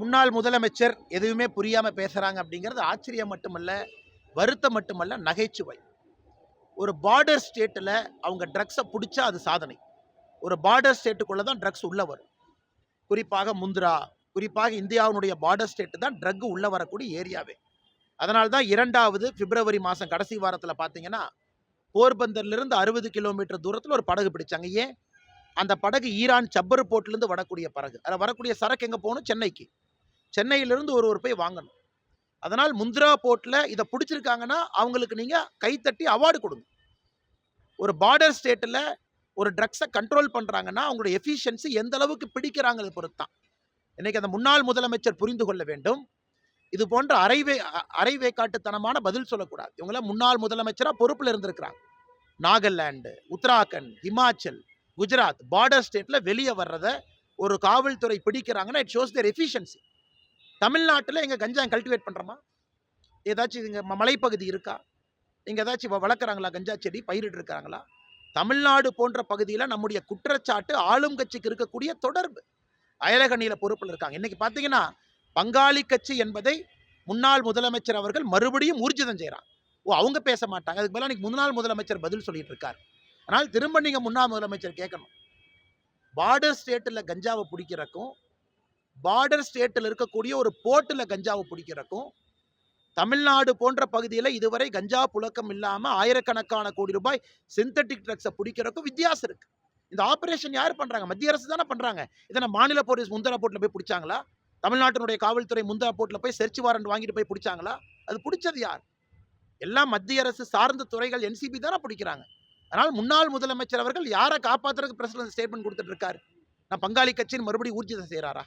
முன்னாள் முதலமைச்சர் எதுவுமே புரியாம பேசுறாங்க அப்படிங்கிறது ஆச்சரியம் மட்டுமல்ல, வருத்தம் மட்டுமல்ல, நகைச்சுவை. ஒரு பார்டர் ஸ்டேட்டில் அவங்க ட்ரக்ஸை பிடிச்சா அது சாதனை. ஒரு பார்டர் ஸ்டேட்டுக்குள்ள தான் ட்ரக்ஸ் உள்ள வரும். குறிப்பாக முந்திரா, குறிப்பாக இந்தியாவினுடைய பார்டர் ஸ்டேட் தான் ட்ரக் உள்ள வரக்கூடிய ஏரியாவே. அதனால தான் 2வது பிப்ரவரி மாதம் கடைசி வாரத்தில் பார்த்தீங்கன்னா, போர்பந்தர்லேருந்து 60 கிலோமீட்டர் தூரத்தில் ஒரு படகு பிடிச்சாங்க. ஏன்? அந்த படகு ஈரான் சப்பர் போர்ட்லேருந்து வரக்கூடிய படகு. அதில் வரக்கூடிய சரக்கு எங்கே போகணும்? சென்னைக்கு. சென்னையிலிருந்து ஒரு போய் வாங்கணும். அதனால் முந்திரா போர்ட்டில் இதை பிடிச்சிருக்காங்கன்னா அவங்களுக்கு நீங்கள் கைத்தட்டி அவார்டு கொடுங்க. ஒரு பார்டர் ஸ்டேட்டில் ஒரு ட்ரக்ஸை கண்ட்ரோல் பண்ணுறாங்கன்னா அவங்களோட எஃபிஷியன்சி எந்த அளவுக்கு பிடிக்கிறாங்கிறது பொறுத்து தான். இன்னைக்கு அந்த முன்னாள் முதலமைச்சர் புரிந்து கொள்ள வேண்டும். இது போன்ற அரைவேக்காட்டுத்தனமான பதில் சொல்லக்கூடாது. இவங்களாம் முன்னாள் முதலமைச்சராக பொறுப்பில் இருந்திருக்கிறாங்க. நாகாலாந்து, உத்தராகண்ட், ஹிமாச்சல், குஜராத் பார்டர் ஸ்டேட்டில் வெளியே வர்றதை ஒரு காவல்துறை பிடிக்கிறாங்கன்னா இட் ஷோஸ் தேர் எஃபிஷியன்சி. தமிழ்நாட்டில் எங்கள் கஞ்சா கல்டிவேட் பண்ணுறோமா? ஏதாச்சும் இங்கே மலைப்பகுதி இருக்கா? இங்கே ஏதாச்சும் வளர்க்குறாங்களா? கஞ்சா செடி பயிரிட்டு இருக்காங்களா? தமிழ்நாடு போன்ற பகுதியில் நம்முடைய குற்றச்சாட்டு ஆளும் கட்சிக்கு இருக்கக்கூடிய தொடர்பு. அயலகணியில் பொறுப்பில் இருக்காங்க. இன்னைக்கு பார்த்தீங்கன்னா பங்காளி கட்சி என்பதை முன்னாள் முதலமைச்சர் அவர்கள் மறுபடியும் ஊர்ஜிதம் செய்கிறாங்க. அவங்க பேச மாட்டாங்க. அதுக்கு பதிலாக இன்னைக்கு முன்னாள் முதலமைச்சர் பதில் சொல்லிட்டு இருக்காரு. ஆனால் திரும்ப நீங்கள் முன்னாள் முதலமைச்சர் கேட்கணும். பார்டர் ஸ்டேட்டில் கஞ்சாவை பிடிக்கிறக்கும், பார்டர் ஸ்டேட்டில் இருக்கக்கூடிய ஒரு போர்ட்டில் கஞ்சாவை பிடிக்கிறக்கும், தமிழ்நாடு போன்ற பகுதியில் இதுவரை கஞ்சா புழக்கம் இல்லாமல் ஆயிரக்கணக்கான கோடி ரூபாய் சிந்தட்டிக் ட்ரக்ஸை பிடிக்கிறக்கும் வித்தியாசம் இருக்கு. இந்த ஆபரேஷன் யார் பண்றாங்க? மத்திய அரசு தானே பண்றாங்க. இதனை மாநில போலீஸ் முந்தரா போர்ட்டில் போய் பிடிச்சாங்களா? தமிழ்நாட்டினுடைய காவல்துறை முந்தரா போர்ட்டில் போய் செர்ச் வாரண்ட் வாங்கிட்டு போய் பிடிச்சாங்களா? அது பிடிச்சது யார்? எல்லாம் மத்திய அரசு சார்ந்த துறைகள், NCB தானே பிடிக்கிறாங்க. அதனால் முன்னாள் முதலமைச்சர் அவர்கள் யாரை காப்பாற்றுறதுக்கு பிரசிடன்ட் ஸ்டேட்மெண்ட் கொடுத்துட்டு இருக்காரு? நான் பங்காளி கட்சின்னு மறுபடியும் ஊர்ஜிதம் செய்கிறாரா?